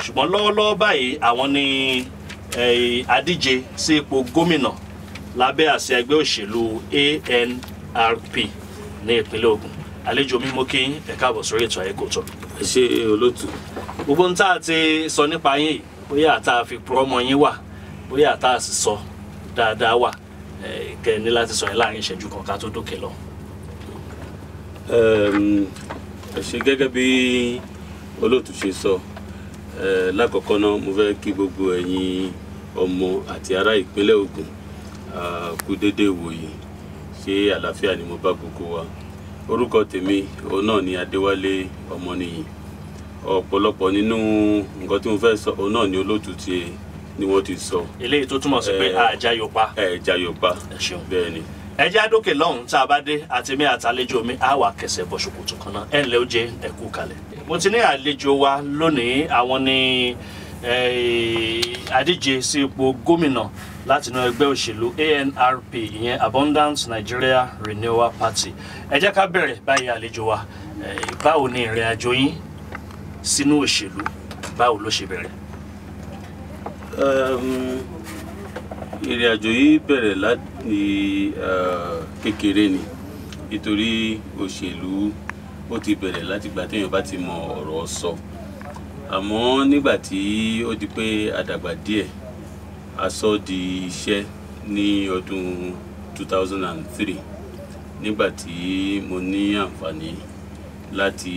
ṣùgbọ́n lọ́wọ́lọ́wọ́ báyìí àwọn ni adíje sí ipò gómìnà lábẹ́ àsíá ẹgbẹ́ òṣèlú ANRP ní ìpínlẹ̀ Ògùn. Àlejò mi mo kí yín, ẹ káàbọ̀ sórí ètò Ayé Kò Tọ́. Ẹ ṣé olóòtú. Gbogbo ń tá a ti sọ nípa yín yìí, bóyá àtà fi promo yín wà, bóyá àtà sì sọ dáadáa wà, kẹ́ ní láti sọ yín láàrin ìṣẹ́jú kan ká tó dókè lọ. Ẹ ṣé gẹ́gẹ́ bí olóòtú ṣe sọ, lákọ̀ọ́kọ́ náà mo fẹ́ kí gbogbo ẹ̀yin ọmọ àti ará ìpínlẹ̀ Ògùn kú dédé wòyí, ṣé àlàáfíà ni mo bá gbogbo wa. Orúkọ tèmi òun náà ni Adéwálé Ọmọnìyí. Ọ̀pọ̀lọpọ̀ nínú nǹkan tí mo fẹ́ sọ òun náà ni olóòtú ni wọ́n ti sọ. Eléyìí tó túmọ̀ sí pé àjàyòpa. Àjàyòpa bẹ́ẹ̀ ni. Ẹ jẹ́ àdókè lọ́hùn tá a bá dé àti mi àtàlejò mi á wà kẹsẹ̀ bọ́ ṣòkòtò kan náà. Ẹ ǹlẹ́ ó jẹ́ ẹ kú kalẹ̀. Mo ti ní àlejò wa lónìí, àwọn ni adíje sí ipò gómìnà láti inú ẹgbẹ́ òṣèlú ANRP, ìyẹn Abundant Nigeria Renewal Party. Ẹ jẹ́ ká bẹ̀rẹ̀ báyìí àlejò wa. Báwo ni ìrìn àjò yín sínú òṣèlú, báwo ló ṣe bẹ̀rẹ̀? Ìrìn àjò yìí bẹ̀rẹ̀ láti kékeré ni, nítorí òṣèlú ó ti bẹ̀rẹ̀ láti ìgbà téèyàn bá ti mọ ọ̀rọ̀ sọ. Àmọ́ nígbà tí ó di pé a dàgbà díẹ̀, a sọ di iṣẹ́ ní ọdún 2003 nígbà tí mo ní àǹfààní láti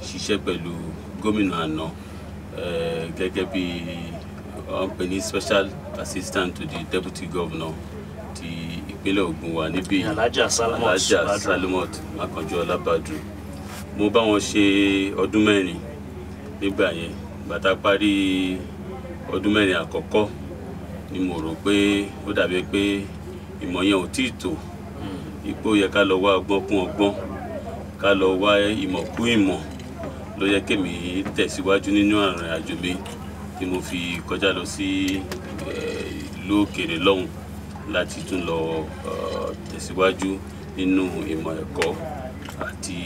ṣiṣẹ́ pẹ̀lú gómìnà àná gẹ́gẹ́ bí wọ́n pè ní special assistant to the deputy governor ti ìpínlẹ̀ Ògùn wa níbí, Alhaja Salimot Makanjuola Badru. Mo bá wọn ṣe ọdún mẹ́rin nígbà yẹn. Bàtà parí ọdún mẹ́rin àkọ́kọ́ ni mo rò pé ó dàbí pé ìmọ̀ yẹn ò tí ì tó. Ipò yẹ ká lọ wá ọgbọ́n kún ọgbọ́n, ká lọ wá ìmọ̀ kún ìmọ̀, ló yẹ kémi tẹ̀síwájú nínú àrìn àjò mi tí mo fi kọjá lọ sí ìlú òkèèrè lọ́hùn láti tún lọ tẹ̀síwájú nínú ìmọ̀ ẹ̀kọ́ àti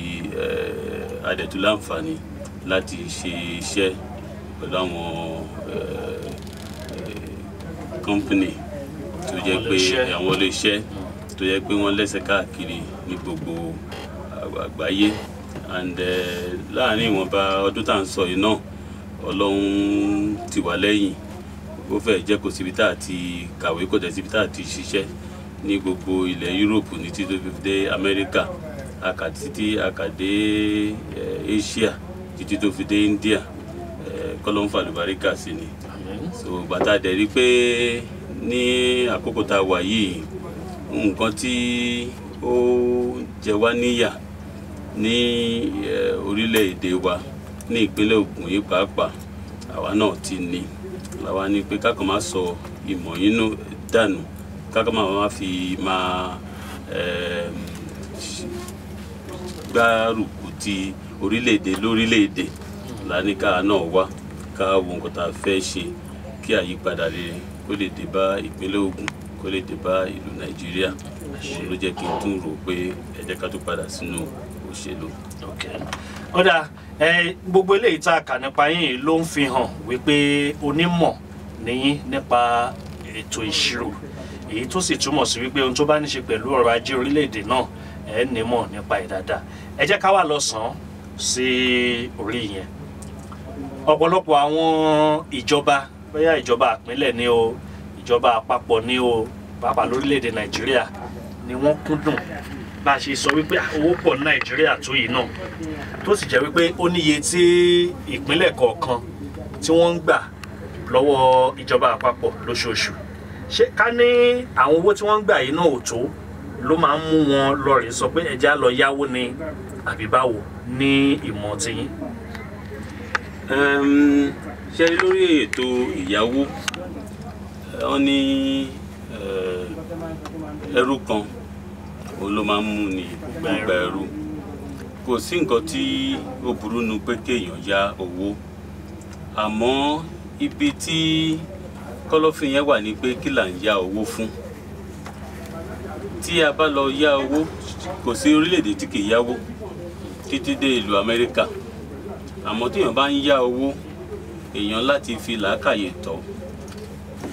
adẹ̀tú láǹfààní láti ṣe iṣẹ́ pẹ̀lú àwọn company tó jẹ́ pé àwọn ilé-iṣẹ́ tó jẹ́ pé wọ́n lẹ́sẹ̀ káàkiri ní gbogbo àgbáyé. And láàrin ìwọ̀nba ọdún tá à ń sọ yìí náà, Ọlọ́run ti wà lẹ́yìn. Ó fẹ́ jẹ́ kò síbi tá a ti kàwé, kò dẹ̀ síbi tá a ti ṣiṣẹ́ ní gbogbo ilẹ̀ Europe ní títí tó fi dé Amẹ́ríkà, akàdé Asia títí tó fi dé India. Kọ́lọ́run fàlùbáríkà sí ni. So bàtà dẹ̀ rí pé ní àkókò tá a wà yìí, nǹkan tí ó jẹ wá níyà ní orílẹ̀-èdè wa ní ìpínlẹ̀ Ògùn yìí pàápàá, àwa náà ti ní. Làwa ní pé ká kàn máa sọ ìmọ̀ yìí nù dànù, ká kàn máa fi máa gbárùkù ti orílẹ̀-èdè lórílẹ̀-èdè. Làníkà náà wá ká wo nǹkan tá a fẹ́ ṣe kí àyípadà rere kó lè dé bá ìpínlẹ̀ Ògùn, kó lè dé bá ìlú Nàìjíríà. Òun ló jẹ́ kí n tún rò pé ẹ jẹ́ ká tó padà sínú òṣèlú. Ọ̀dà gbogbo eléyìí tá a kà nípa yín ló ń fi hàn wípé onímọ̀ nìyín nípa ètò ìṣirò, èyí tó sì túmọ̀ sí wípé ohun tó bá ní ṣe pẹ̀lú ọrọ̀ ajé orílẹ̀-èdè náà ẹ nímọ̀ nípa ẹ̀ dáadáa. Ẹ jẹ́ ká wá lọ sàn sí orí yẹn. Ọ̀pọ̀lọpọ̀ àwọn ìjọba, bóyá ìjọba ìpínlẹ̀ ni o, ìjọba àpapọ̀ ni o, pàápàá lórílẹ̀-èdè Nàìjíríà, ni wọ́n kúndùn bá a ṣe sọ wípé owó pọ̀ ní Nàìjíríà tó yìí náà, tó sì jẹ́ wípé ó níye tí ìpínlẹ̀ kọ̀ọ̀kan tí wọ́n ń gbà lọ́wọ́ ìjọba àpapọ̀ lóṣooṣù. Ṣé ká ní àwọn owó tí wọ́n ń gbà yìí náà ò tó ló máa ń mú wọn lọ rè sọ pé ẹja lọ yáwó ni àbí báwo ní ìmọ̀ tiyín? Ṣé lórí ètò ìyàwó, wọ́n ní ẹrú kan òun ló máa ń mú ni gbogbo ẹrú. Kò sí nǹkan tí ó burú nu pé kéèyàn yá owó, àmọ́ ibi tí kọ́lọ́fín yẹn wà ní pé kí là ń yá owó fún. Tí a bá lọ yá owó, kò sí orílẹ̀-èdè tí kì í yáwó títí dé ìlú Amẹ́ríkà. Àmọ́ téèyàn bá ń yá owó èèyàn láti fi làákàyè tọ́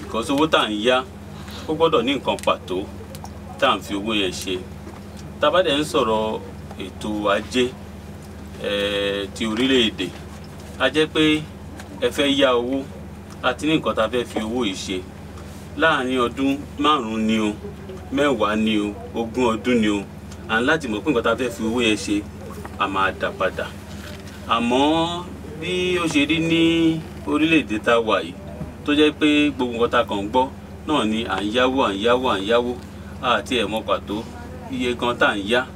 because owó tá à ń yá ó gbọ́dọ̀ ní nǹkan pàtó tá à ń fi owó yẹn ṣe. Tá bá dẹ̀ ń sọ̀rọ̀ ètò ajé ti orílẹ̀-èdè, a jẹ́ pé ẹ fẹ́ yá owó àti ní nǹkan tá a fẹ́ fi owó yìí ṣe láàárín ọdún 5 ni o, 10 ni o, 20 ọdún ni o, à ń láti mọ̀ pé nǹkan tá a fẹ́ fi owó yẹn ṣe a máa dá padà. Àmọ́ bí ó ṣe rí ní orílẹ̀-èdè tá a wà yìí tó jẹ́ pé gbogbo nǹkan tá a kàn ń gbọ́ náà ni à ń yáwó àti ẹ̀ mọ̀ pàtó iye gan tá à ń yá,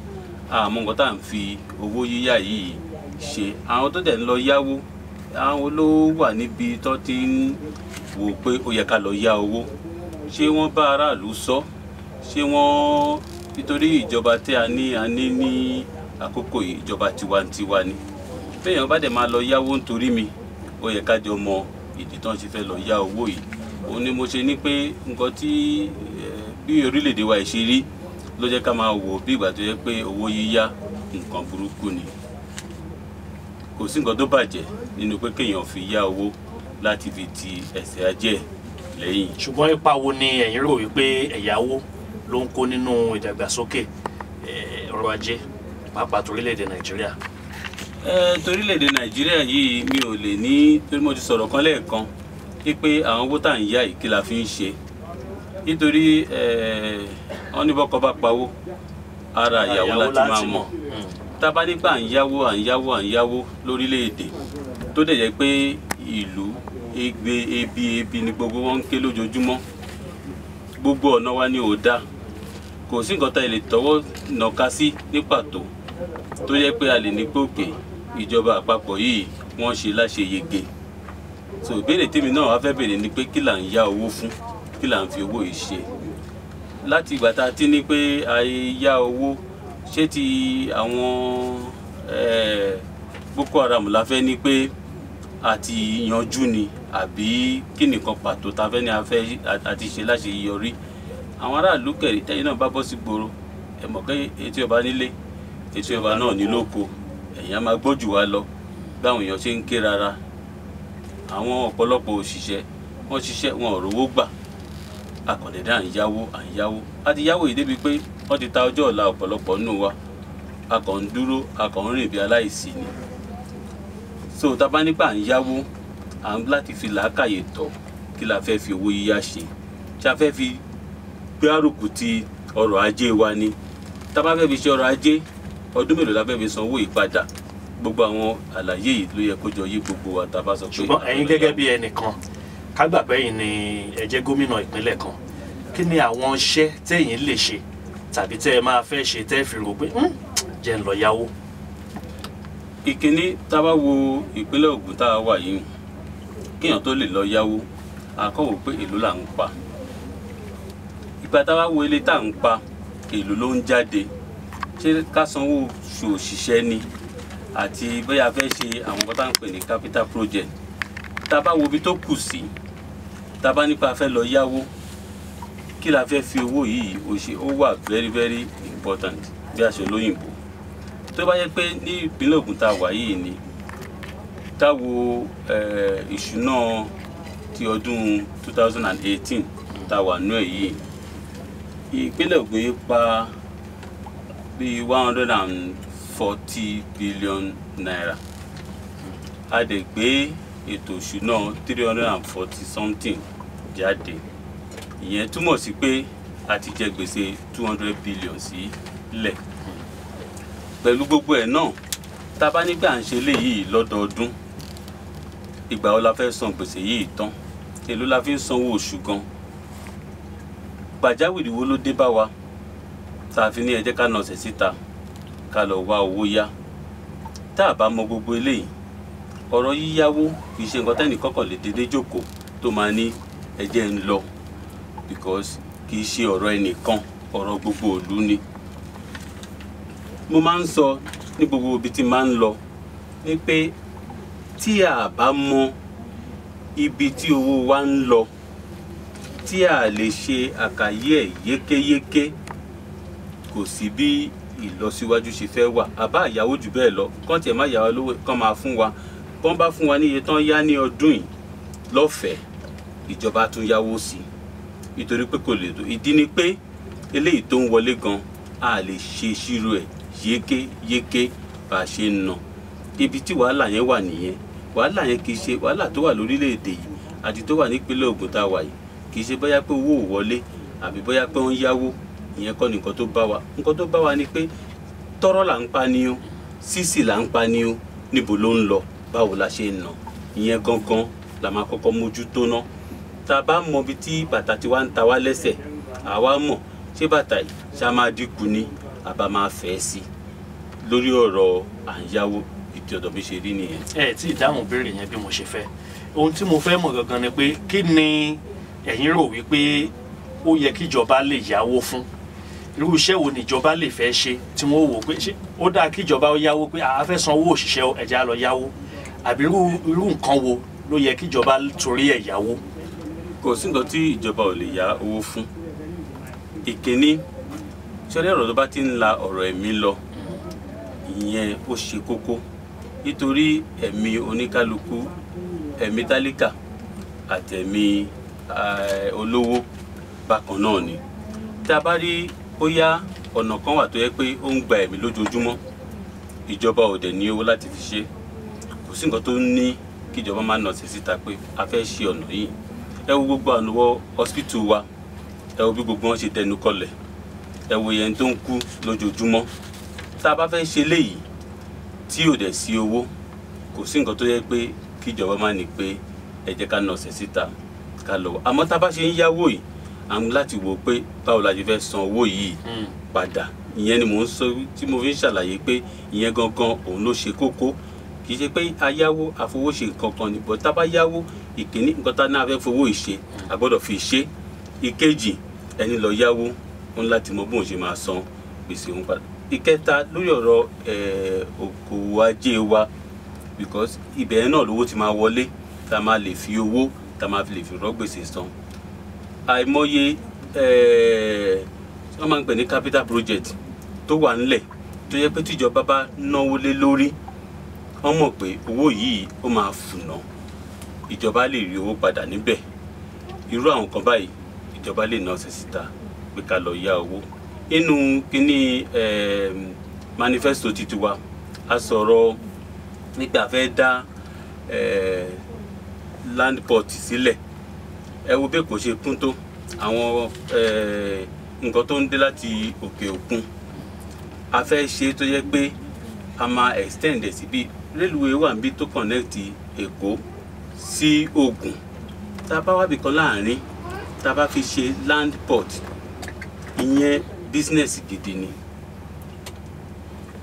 àmọ́ nǹkan tá à ń fi owó yíyá yìí ṣe. Àwọn tó dẹ̀ ń lọ yáwó, àwọn ló wà níbi tó ti ń wò pé ó yẹ ká lọ yá owó. Ṣé wọ́n bá aráàlú sọ? Ṣé wọ́n nítorí ìjọba tí a ní ní àkókò yìí ìjọba tiwantiwa ni. Béèyàn bá dẹ̀ máa lọ yáwó nítorí mi, ó yẹ ká jọ mọ ìdí tán ṣe fẹ́ lọ yá owó yìí. Òun ni mo ṣe ní pé nǹkan tí bí orílẹ̀-èdè wa ṣe rí ló jẹ́ ká máa wò bí ìgbà tó yẹ pé owó yíyá nǹkan burúkú ni. Kò sí nǹkan tó bàjẹ́ nínú pé kéèyàn fi yá owó láti fi ti ẹsẹ̀ ajé lẹ́yìn. Ṣùgbọ́n ipa wo ni ẹ̀yin rò wípé ẹ̀yáwó ló ń kó nínú ìdàgbàsókè ọrọ̀ ajé pàápàá torílẹ̀-èdè Nàìjíríà? Torílẹ̀-èdè Nàìjíríà yìí mi ò lè ní, torí mo ti sọ̀rọ̀ kan lẹ́ẹ̀kan pé àwọn owó tá à ń yá yìí kí la fi ń ṣe. Nítorí wọ́n ní bọ́kọ bá pawó ara ìyàwó láti máa mọ̀. Tá bá nípa à ń yáwó lórílẹ̀-èdè tó dẹ̀ jẹ́ pé ìlú ebi ni gbogbo wọn ń ké lójoojúmọ́, gbogbo ọ̀nà wa ni ò dá, kò sí nǹkan tá a lè tọwọ́ nàka sí ní pàtó tó yẹ pé a lè ní pé òkè ìjọba àpapọ̀ yìí wọ́n ṣe láṣeyege. So ìbéèrè tèmi náà wá fẹ́ béèrè ni pé kí là ń yá owó fún, kí là ń fi owó yìí ṣe. Láti ìgbà tá a ti ní pé a yá owó, ṣé ti àwọn Boko Haram la fẹ́ ní pé àti yanjú ni àbí kí nìkan pàtó ta fẹ́ ní a fẹ́ àti ṣe láṣeyọrí. Àwọn aráàlú kẹ̀rí tẹ́yìn náà bá bọ́ sí gbòòrò, ẹ mọ̀ pé etí ọba nílé etí ọba náà ní lóko, ẹ̀yin á máa gbọ́ jù wá lọ báwọn èèyàn ṣe ń ké rárá. Àwọn ọ̀pọ̀lọpọ̀ òṣìṣẹ́ wọ́n ṣiṣẹ́ wọn ò rówó gbà, akọ̀dẹ̀dẹ̀ à ń yáwó àti yáwó yìí débi pé wọ́n ti ta ọjọ́ ọ̀la ọ̀pọ̀lọpọ̀ nínú wa, a kàn ń dúró a kàn ń rìn bí aláìsí ni. So tá bá nípa à ń yáwó, à ń láti fi làákàyè tọ̀ kí la fẹ́ fi owó yíyá ṣe. Ṣé a fẹ́ fi gbé àrùkù ti ọrọ̀ ajé wa ni? Tá bá fẹ́ fi ṣe ọrọ̀ ajé, ọdún mélòó la fẹ́ fi san owó ìpadà? Gbogbo àwọn àlàyé yìí ló yẹ kó jọ yé gbogbo wa tá bá sọ pé. Ṣùgbọ́n ẹ̀yin gẹ́gẹ́ bí ẹnìkan, ká gbà pé ẹ̀yin ni ẹ jẹ́ gómìnà ìpínlẹ̀ kan, kí ni àwọn iṣẹ́ tẹ́yin lè ṣe tàbí tẹ́ ẹ máa fẹ́ ṣe tẹ́ fi rò pé jẹ́ ń lọ yáwó? Ìkíní, tá bá wo ìpínlẹ̀ Ògùn tá a wà yìí, kéèyàn tó lè lọ yáwó, a kọ́ wò pé èló là ń pa. Ìgbà tá a wá wo ilé tá à ń pa, èló ló ń jáde. Ṣé ká sanwó oṣù òṣìṣẹ́ ni àti bóyá a fẹ́ ṣe àwọn nǹkan tá à ń pè ní capital project. Tá bá wo ibi tó kù sí, tá bá nípa fẹ́ lọ yáwó, kí la fẹ́ fi owó yìí ó wà very very important bí a ṣe lóyìnbó. Tó bá yẹ pé ní ìpínlẹ̀ Ògùn tá a wà yìí ni, tá wo ìṣúná ti ọdún 2018 tá a wà nú ẹ̀ yìí, ìpínlẹ̀ Ògùn yìí pa bí 140 billion naira. A dẹ̀ gbé ètò ìṣúná 340 something jáde. Ìyẹn túmọ̀ sí pé a ti jẹ gbèsè 200 billion sílẹ̀. Pẹ̀lú gbogbo ẹ̀ náà, tá bá nígbà ń ṣe léyìí lọ́dọọdún, ìgbà wo la fẹ́ san gbèsè yìí tán? Èló la fi ń sanwó oṣù gan? Pàjáwìrì wo ló dé bá wa tá a fi ní ẹ jẹ́ ká nọsẹ̀ síta ká lọ wá owó yá? Tá a bá mọ gbogbo eléyìí, ọ̀rọ̀ yíyáwó kì í ṣe nǹkan tẹ́nì kọ́kọ́ lè dédé jókòó tó máa ní ẹ jẹ́ ń lọ, because kì í ṣe ọ̀rọ̀ ẹnìkan, ọ̀rọ̀ gbogbo ìlú ni. Mo máa ń sọ ní gbogbo ibi tí máa ń lọ ní pé tí a bá mọ ibi tí owó wa ń lọ, tí a lè ṣe àkàyé ẹ̀ yékéyéké, kò sí bí ìlọsíwájú ṣe fẹ́ wà. Àbá ìyàwó jù bẹ́ẹ̀ lọ, kán tiẹ̀ má yà wá lówó, kán máa fún wa bọ́n bá fún wa ní iye tán yá ní ọdún yìí lọ́fẹ̀ẹ́ ìjọba tún yáwó sí nítorí pé kò lè tó ìdí ni pé eléyìí tó ń wọlé gan a lè ṣe ìṣirò ẹ̀ yékéyéké bá a ṣe ń ná ibi tí wàhálà yẹn wà nìyẹn wàhálà yẹn kì í ṣe wàhálà tó wà lórílẹ̀‐èdè yìí àti tó wà nípínlẹ̀ Ògùn tá a wà yìí kì í ṣe bóyá pé owó ò wọlé àbí bóyá pé wọ́n yáwó ìyẹn kọ́ ni nǹkan tó bá wa ni pé tọ́rọ́ là ń pa ni o sísì là ń pa ni o níbo ló ń lọ báwo la ṣe ń ná ìyẹn gangan la máa kọ́kọ́ mójútó ná tá a bá mọ ibi tí bàtà ti wá ń ta wá lẹ́sẹ̀ àwa mọ̀ ṣé bàtà yìí ṣá máa dínkù ni àbá máa fẹ́ sí lórí ọ̀rọ̀ à ń yáwó ìtì ọ̀dọ̀ mi ṣe rí nìyẹn. ẹ tí ìdáhùn béèrè yẹn bí mo ṣe fẹ́ ohun tí mo fẹ́ mọ̀ gangan ni pé kí ni ẹ̀yin rò wípé ó yẹ kí ìjọba lè yáwó fún irú iṣẹ́ wo ni ìjọba lè fẹ́ ṣe tí wọ́n wò pé ṣé ó dáa kí ìjọba ó yáwó pé a fẹ́ san owó òṣìṣẹ́ ẹ̀já lọ yáwó àbí irú nǹkan wo ló yẹ kí ìjọba torí ẹ̀ yáwó. kò sí nǹkan tí ìjọba ò lè yá owó fún ìkíní ṣọlẹ́ ọ̀rọ̀ tó bá ti ń la ọ̀rọ̀ ẹ̀mí lọ ìyẹn ó ṣe kókó nítorí ẹ̀mí oníkálukú ẹ̀mí tálíkà àtẹ̀mí olówó bákan náà ni tí a bá rí bóyá ọ̀nà kan wà tó yẹ pé ó ń gba ẹ̀mí lójoojúmọ́ ìjọba ò dẹ̀ ní owó láti fi ṣe kò sí nǹkan tó ní kí ìjọba máa nà sí síta pé a fẹ́ ṣe ọ̀nà yìí ẹ wo gbogbo ànúwọ́ hospital wa ẹ wo bí gbogbo wọn ṣe dẹnu kọlẹ̀ ẹ wo yẹn tó ń kú lójoojúmọ́ tá a bá fẹ́ ṣe léyìí tí ò dẹ̀ sí owó kò sí nǹkan tó yẹ pé kí ìjọba máa ní pé ẹ jẹ́ ká nà sí síta ká lọ àmọ́ tá a bá ṣe ń yáwó yìí à ń láti wò pé báwo la ṣe fẹ́ san owó yìí padà ìyẹn ni mò ń sọ tí mo fi ń ṣàlàyé pé ìyẹn gangan òun ló ṣe kókó kì í ṣe pé ayáwó àfowóṣe nǹkan kan ni bọ́tá bá yáwó ìkíní nǹkan tá náà fẹ́ fowó ìṣe a gbọ́dọ̀ fi ṣe ìkejì ẹni lọ yáwó ń láti mọ bóun ṣe máa san gbèsè òun padà ìkẹta lórí ọ̀rọ̀ okòwò ajé wa because ibẹ̀ náà lówó ti máa wọlé tá a máa lè fi owó tá a máa lè fi rọ́ gbèsè san àìmọye wọ́n máa ń pè ní capital project tó wà ńlẹ̀ tó yẹ pé tíjọba bá náwó lé lórí wọ́n mọ̀ pé owó yìí ó máa fùnà ìjọba lè rí owó padà níbẹ̀ irú àwọn kan báyìí ìjọba lè ná sí síta pé ká lọ yá owó inú kíní manifesto títí wa a sọ̀rọ̀ nígbà fẹ́ dá land port sílẹ̀ ẹ wo bẹ́ẹ̀ kò ṣe kún tó àwọn nǹkan tó ń dé láti òkè òkun a fẹ́ ṣe tó yẹ pé a máa extend ẹ̀ síbí railway wà níbí tó connect Èkó sí Ògùn tá a bá wábì kan láàrin tá a bá fi ṣe land port ìyẹn business gidi ni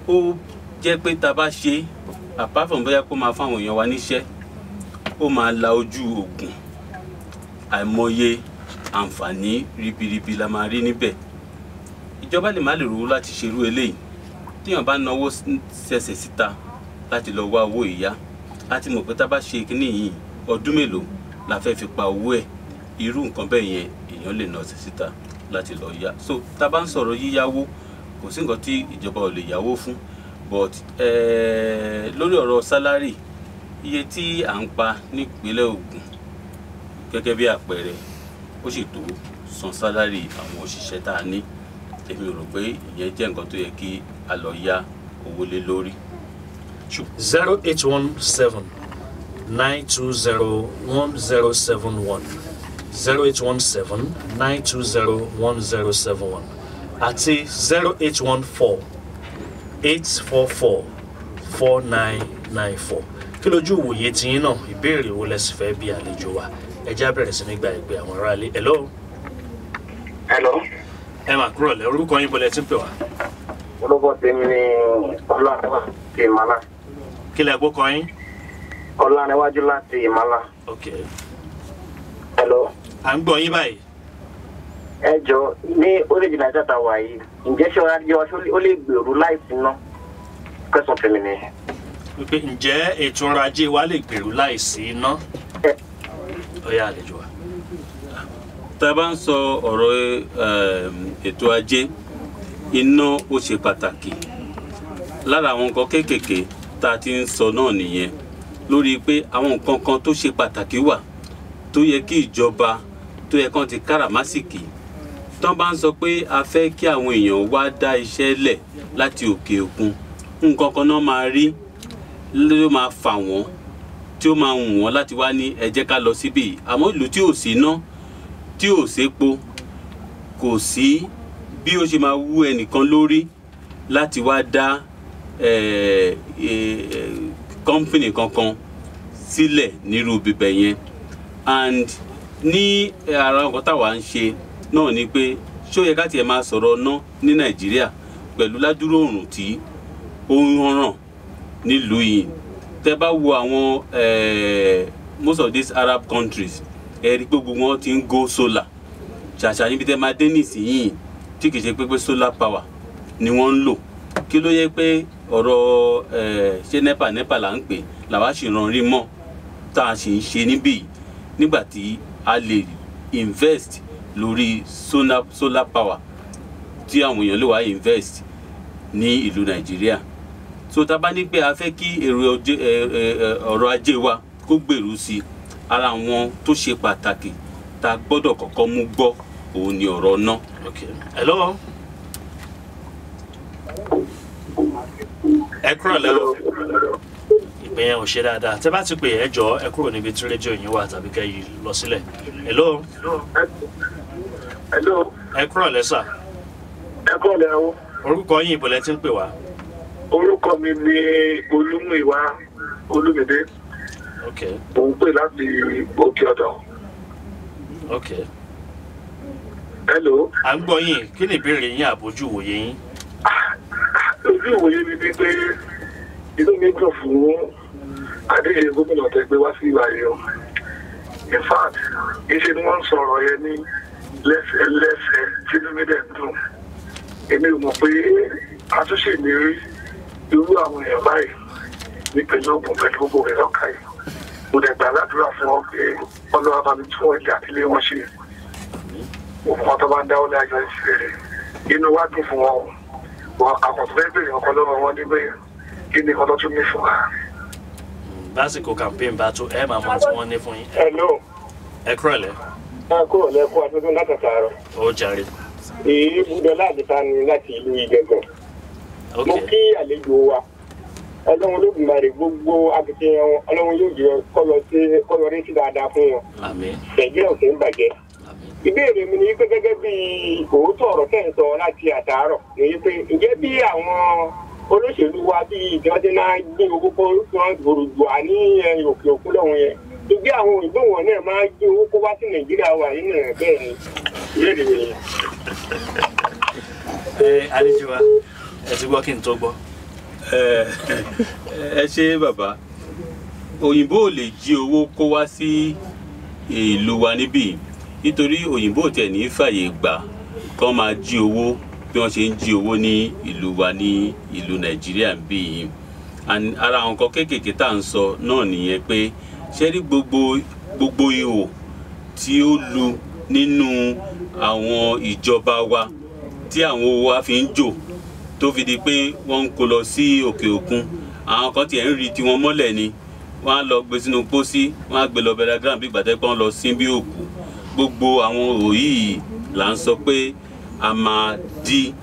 ó jẹ́ pé tá a bá ṣe apart from bóyá kó máa fáwọn èèyàn wa níṣẹ́ ó máa la ojú Ògùn àìmọye àǹfààní ribiribi la máa rí níbẹ̀ ìjọba lè má lè rówó láti ṣerú eléyìí tíyàn bá náwó ṣẹ̀ṣẹ̀ síta láti lọ wá owó ìyá láti mọ̀ pé tá a bá ṣe kíní yìí ọdún mélòó la fẹ́ fi pa owó ẹ̀ irú nǹkan bẹ́ẹ̀ yẹn èèyàn lè ná sí síta láti lọ yá so tá a bá ń sọ̀rọ̀ yíyáwó kò sí nǹkan tí ìjọba ò lè yáwó fún but lórí ọ̀rọ̀ sálárì iye tí à ń pa nípínlẹ̀ Ògùn gẹ́gẹ́ bí àpẹẹrẹ ó sì tó san sálárì àwọn òṣìṣẹ́ tá a ní èmi rò pé ìyẹn jẹ́ nǹkan tó yẹ kí a lọ yá owó lé lórí. 0817 920 1071 0817 920 1071 àti 0814 844 4994 kí lójú ìwòye tiyín náà ìbéèrè wo lẹ sì fẹ́ bí àlejò wa ẹ já bẹ̀rẹ̀ sí ní gba ìpè àwọn aráalé. hello. ẹ máa kúrò lẹ orúkọ yín bọ́lẹ̀ tí ń pè wá. orúkọ tèmi ni Ọlánìwájú láti Ìmàlà. kí lẹ gbọ́ kọ yín. Ọlánìwájú láti Ìmàlà. ok. hello. à ń gbọ́ yín báyìí. ẹ jọ ní orílẹ̀-èdè Nàìjíríà tá a wà yìí ǹjẹ́ ṣé ọ̀rọ̀ ajé wa ó lè gbèrú láìsí iná kẹsàn-án tèmi ni. wípé ǹjẹ́ ètò ọrọ̀ ajé wa lè gbèrú láìsí iná. ó yá àlejò wa. tá a bá ń sọ ọ̀rọ̀ ètò ajé iná ó ṣe pàtàkì lára àwọn nǹkan kéékèèké tá a ti ń sọ náà nìyẹn lórí pé àwọn nǹkan kan tó ṣe pàtàkì wà tó yẹ kí ìjọba tó yẹ kán ti káràmásìkì tán bá ń sọ pé a fẹ́ kí àwọn èèyàn wá dá iṣẹ́ lẹ̀ láti òkè òkun nǹkan kan náà máa rí ló máa fà wọ́n tí ó máa wù wọ́n láti wá ní ẹ jẹ́ ká lọ síbí àmọ́ ìlú tí ò sí iná tí ò sépo kò sí bí ó ṣe máa wú ẹnìkan lórí láti wá dá company kankan sílẹ̀ nírú bíbẹ̀ yẹn and ní ara nǹkan táwa ń ṣe náà ni pé ṣó yẹ ká tiẹ̀ máa sọ̀rọ̀ ná ní Nàìjíríà pẹ̀lú ládùúrò òrùn tí ó ń ràn nílùú yìí tẹ́ bá wo àwọn most of these Arab countries ẹ rí gbogbo wọn ti ń go solar ṣàṣà níbi tẹ́ máa dé nísìnyìí tí kì í ṣe pé solar power ni wọ́n ń lò kí ló yẹ pé ọ̀rọ̀ ṣé nepa là ń pè làwa sì ràn rí mọ́ tá a sì ń ṣe níbí nígbà tí a lè invest lórí solar power tí àwọn èèyàn lè wá invest ní ìlú Nàìjíríà so tá bá ní pé a fẹ́ kí ọrọ̀ ajé wa kó gbèrú sí ara wọn tó ṣe pàtàkì tá a gbọ́dọ̀ kọ́kọ́ mú gbọ́ òun ni ọ̀rọ̀ náà. Okay. Hello. Ẹ kúrò lẹ́wọ̀ ìpè yẹn ò ṣe dáadáa tẹ́ bá ti pè ẹ jọ̀ọ́ ẹ kúrò níbi tí rédíò yín wà tàbí kẹ́ yí lọ sílẹ̀. Hello. Hello. Ẹ kúrò lẹ́sà. Ẹ kúrò lẹ́wọ̀. Orúkọ yín ìbọ̀lẹ̀ tí ń pè wá. Orúkọ mi ni Olúmúyìwá Olúmídé. Okay. Mo ń pè láti Òkè Ọ̀dọ̀. Okay. Hello. À ń gbọ́ yín kí ni ìbéèrè yín àbójú ìwòye yín? Ojú ìwòye mi ni pé inú mi dùn fún Adéyẹyẹ gómìnà tẹgbẹ́ wá sí ìwà yìí o. In fact, iṣẹ́ ni wọ́n ń sọ̀rọ̀ yẹn ní lẹ́sẹ̀lẹ́sẹ̀ tí inú mi dẹ̀ dùn. Èmi ò mọ̀ pé àtúnṣe ní rí irú àwọn èèyàn báyìí nípínlẹ̀ Ògùn pẹ̀lú gbogbo rẹ̀ lọ́kà yìí. Mo dẹ̀ gbà ládùúrà fún wọn pé Ọlọ́run bá mi tún ẹ̀jẹ̀ àtìlé wọn ṣe. Òkùnkùn tó bá ń dáwọ́ lájọ ìṣẹ̀lẹ̀ inú wa dùn fún wọn wọn àkọsílẹ̀ bèrè ọkọ lọ́wọ́ wọn níbẹ̀ kí ni ọlọ́ tún ní fún wa. Lásìkò campaign bá tó ẹ máa mọ tí wọ́n ní fún yín. Hello. Ẹ kúrò lẹ́. Ẹ kúrò lẹ́kọ́ àtúntò látàtàrọ̀. Ó jàre. Èyí Bùdọ́lá àdìsá ni láti ìlú Ìgẹ̀gàn. Okay. Mo kí àlejò wa Ọlọ́run Olódùmarè gbogbo akitiyan wọn Ọlọ́run yóò jẹ́ kọ́lọ́ rí sí dáadáa fún wọn. Àmín. Nàìjíríà ò sì ń bàjẹ́. Ìbéèrè mi ni pé gẹ́gẹ́ bí òótọ́ ọ̀rọ̀ tẹ̀ ń sọ láti àtàárọ̀ ni pé ǹjẹ́ bí àwọn olóṣèlú wa bí ìjọba náà gbé owó kó wọn gbòrògbò àní òkè òkun lọ́hùn yẹn ìgbé àwọn òyìnbó wọn náà máa gbé owó kó wá sí Nàìjíríà wà nínú rẹ̀ bẹ́ẹ̀ ni ìbéèrè mi ni. Àlejò wa ẹ ti gbọ́ kí n tó gbọ́. Ẹ ṣe bàbá òyìnbó ò lè jí owó kó wá sí ìlú wa níbí nítorí òyìnbó tẹ̀ ní fàyè gbà kán máa jí owó bí wọ́n ṣe ń jí owó ní ìlú wa ní ìlú Nàìjíríà bí yìí ara àwọn nǹkan kéékèèké tá à ń sọ náà nìyẹn pé ṣé rí gbogbo ihò tí ó lu nínú àwọn ìjọba wa tí àwọn owó wa fi ń jò tó fi di pé wọ́n ń kó lọ sí òkè òkun àwọn kan tiẹ̀ ń rí tiwọn mọ́lẹ̀ ni wọ́n á lọ gbé sínú pósí wọ́n á gbé lọ bẹ̀rẹ̀ gírámù bí gbàtẹ́ pé wọ́n lọ sí bí òkú gbogbo àwọn òyì là ń sọ pé a máa dí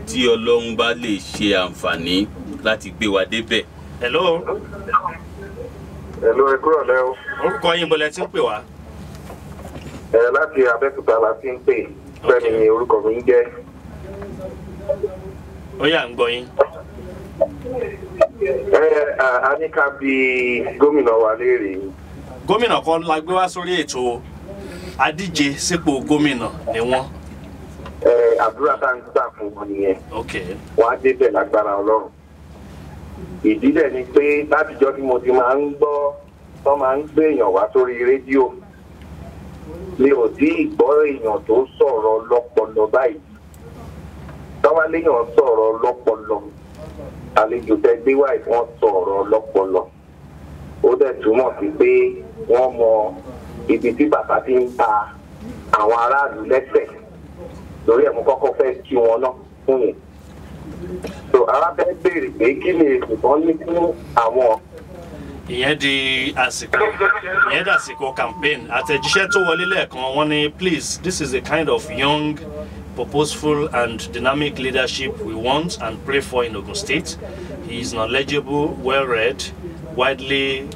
tí Ọlọ́run bá lè ṣe àǹfààní láti gbé wa débẹ̀. Hello. Hello, ẹ kúrò lẹ́ o. Orúkọ yín bọ́lẹ̀ tí ń pè wá. Láti Abẹ́òkúta la ti ń pè bẹ́ẹ̀ ni orúkọ mi ń jẹ́. Ó yá ń gbọ́ yín. A ní ká bi gómìnà wa léèrè. Gómìnà kan la gbé wá sórí ètò adíje sípò gómìnà ni wọ́n. Àdúrà tá ń gbà fún wọn nìyẹn. Okay. Wọ́n á débẹ̀ lágbára Ọlọ́run. Ìdílé ni pé látijọ́ tí mo ti máa ń gbọ́ tó máa ń gbé èèyàn wá sórí rédíò mi ò tí ì gbọ́ èèyàn tó sọ̀rọ̀ lọ́pọlọ báyìí. Tọ́wá léèyàn sọ̀rọ̀ lọ́pọlọ àlejò tẹ gbé wáyé wọ́n sọ̀rọ̀ lọ́pọlọ. Ó dẹ̀ túmọ̀ sí pé wọ́n mọ ibi tí bàbá ti ń ta àwọn aráàlú lẹ́sẹ̀ lórí ẹ̀mú kọ́kọ́ fẹ́ kí wọn náà fún yẹn. So arábẹ́ béèrè pé kí ni ètò kan ní fún àwọn ìyẹn di àsìkò campaign àtẹ̀jíṣẹ́ tó wọlé lẹ́ẹ̀kan wọ́n ní please this is the kind of young purposeful and dynamic leadership we want and pray for in Ogun State. He is knowledgeable, well-read, widely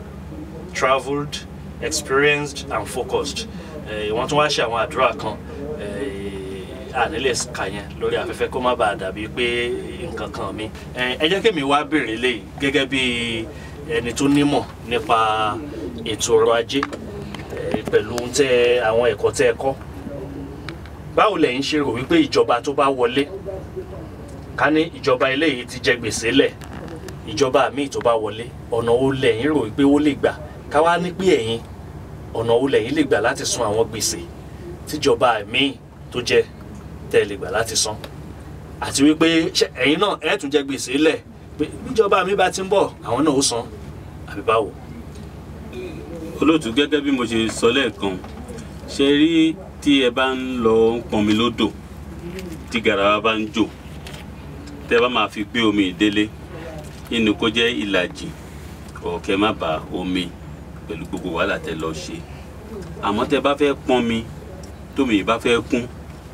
travelled, experienced and focused. Wọ́n tún wá ṣe àwọn àdúrà kan ànílẹ̀ kà yẹn lórí afẹ́fẹ́ kó má bàa dàbí pé nǹkan kan mi. Ẹ jẹ́ kí mi wá béèrè léyìí gẹ́gẹ́ bí ẹni tó nímọ̀ nípa ètò ọrọ̀ ajé pẹ̀lú àwọn ẹ̀kọ́ tẹ́ ẹ kọ́. Báwo lẹ̀yin ṣe rò wípé ìjọba tó bá wọlé ká ní ìjọba eléyìí ti jẹ gbèsè lẹ̀ ìjọba míì tó bá wọlé ọ̀nà wo lẹ̀yin rò wípé ó lè gbà ká wá ní pé ẹ̀yin ọ̀nà wo lẹ̀yin lè gbà láti san àwọn gbèsè tíjọba míì tó jẹ tẹ́ lè gbà láti san àti wípé ẹ̀yin náà ẹ̀ tún jẹ gbèsè lẹ̀ pé ìjọba mi bá ti ń bọ̀ àwọn náà ó san àbí báwo. Olóòtú gẹ́gẹ́ bí mo ṣe sọ lẹ́ẹ̀kan ṣe rí tí ẹ bá ń lọ pọnmi lódò tí garawa bá ń jò tẹ bá máa fi gbé omi ìdélé inú kó jẹ́ ìlàjì ọ̀kẹ́ má ba omi pẹ̀lú gbogbo wàhálà tẹ lọ ṣe àmọ́ tẹ bá fẹ́ pọnmi tómi bá fẹ́ kún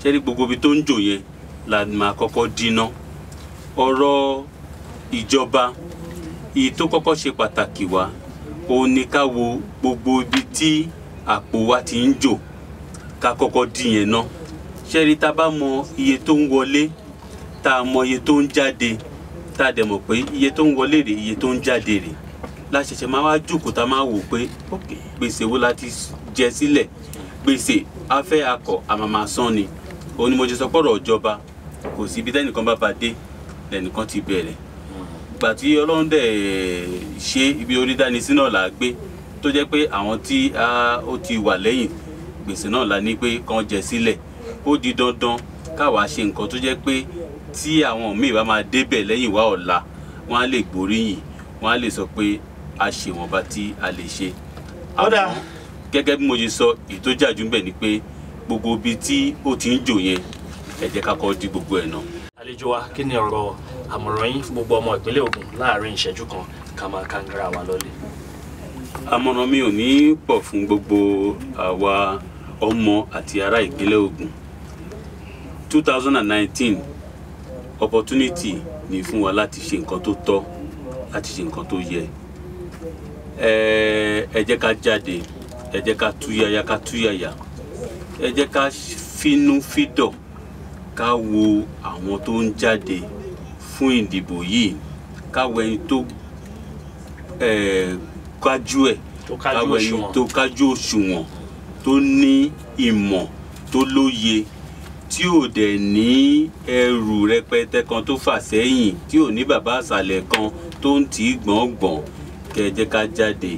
ṣe rí gbogbo ibi tó ń jò yẹn la máa kọ́kọ́ dínà. Ọ̀rọ̀ ìjọba èyí tó kọ́kọ́ ṣe pàtàkì wá òun ni ká wo gbogbo ibi tí àpò wa ti ń jò ká kọ́kọ́ dín yẹn ná. Ṣé rí tá bá mọ iye tó ń wọlé tá mọ iye tó ń jáde tá dẹ̀ mọ̀ pé iye tó ń wọlé rè iye tó ń jáde rè la ṣẹ̀ṣẹ̀ máa wá jókòó tá máa wò pé gbèsè wo la ti jẹ sílẹ̀ gbèsè afẹ́ akọ̀ àmàmà san ni. Òun ni mo ṣe sọ pọ̀rọ̀ ìjọba kò sí ibi tẹ́nìkan bá bá dé lẹ́nìkan ti bẹ̀rẹ̀. Gbà tí Ọlọ́run dẹ̀ ṣe ibi orí dání sí náà là gbé tó jẹ́ pé àwọn tí ó ti wà lẹ́yìn gbèsè náà la ní pé kàn jẹ sílẹ̀ ó di dandan káwa ṣe nǹkan tó jẹ́ pé tí àwọn míì bá máa débẹ̀ lẹ́yìn wá ọ̀la wọ́n á lè gbóríyìn wọ́n á lè sọ pé a ṣe wọ̀nba tí a lè ṣe. Àmọ́ gẹ́gẹ́ bí mo ṣe sọ èyí tó jà jù ń bẹ̀ ni pé gbogbo ibi tí ó ti ń jò yẹn ẹ jẹ́ ká kọ́ di gbogbo ẹ̀ náà. Àlejò wa kí ni ọ̀rọ̀ àmọ̀ràn yín fún gbogbo ọmọ ìpínlẹ̀ Ògùn láàrin ìṣẹ́jú kan ká máa kángára wa lọ́lé. Àmọ̀ràn mi ò ní pọ̀ fún gbogbo àwa ọmọ àti ará ìpínlẹ̀ Ògùn. 2019 opportunity ni fún wa láti ṣe nǹkan tó tọ́ láti ṣe nǹkan tó yẹ. Ẹ jẹ́ ká jáde ẹ jẹ́ ká túyàyà ẹ jẹ́ ká fínú fídọ̀ ká wo àwọn tó ń jáde fún ìdìbò yìí ká wo ẹni tó kájú ẹ̀ ká wo ẹni tó kájú òṣùwọ̀n tó ní ìmọ̀ tó lóye tí ò dẹ̀ ní ẹrù rẹpẹtẹ kan tó fà sẹ́yìn tí ò ní bàbá àsàlẹ̀ kan tó ń tì í gbọ̀ngbọ̀n kẹ́ ẹ jẹ́ ká jáde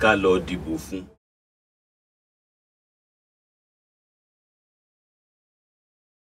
ká lọ dìbò fún.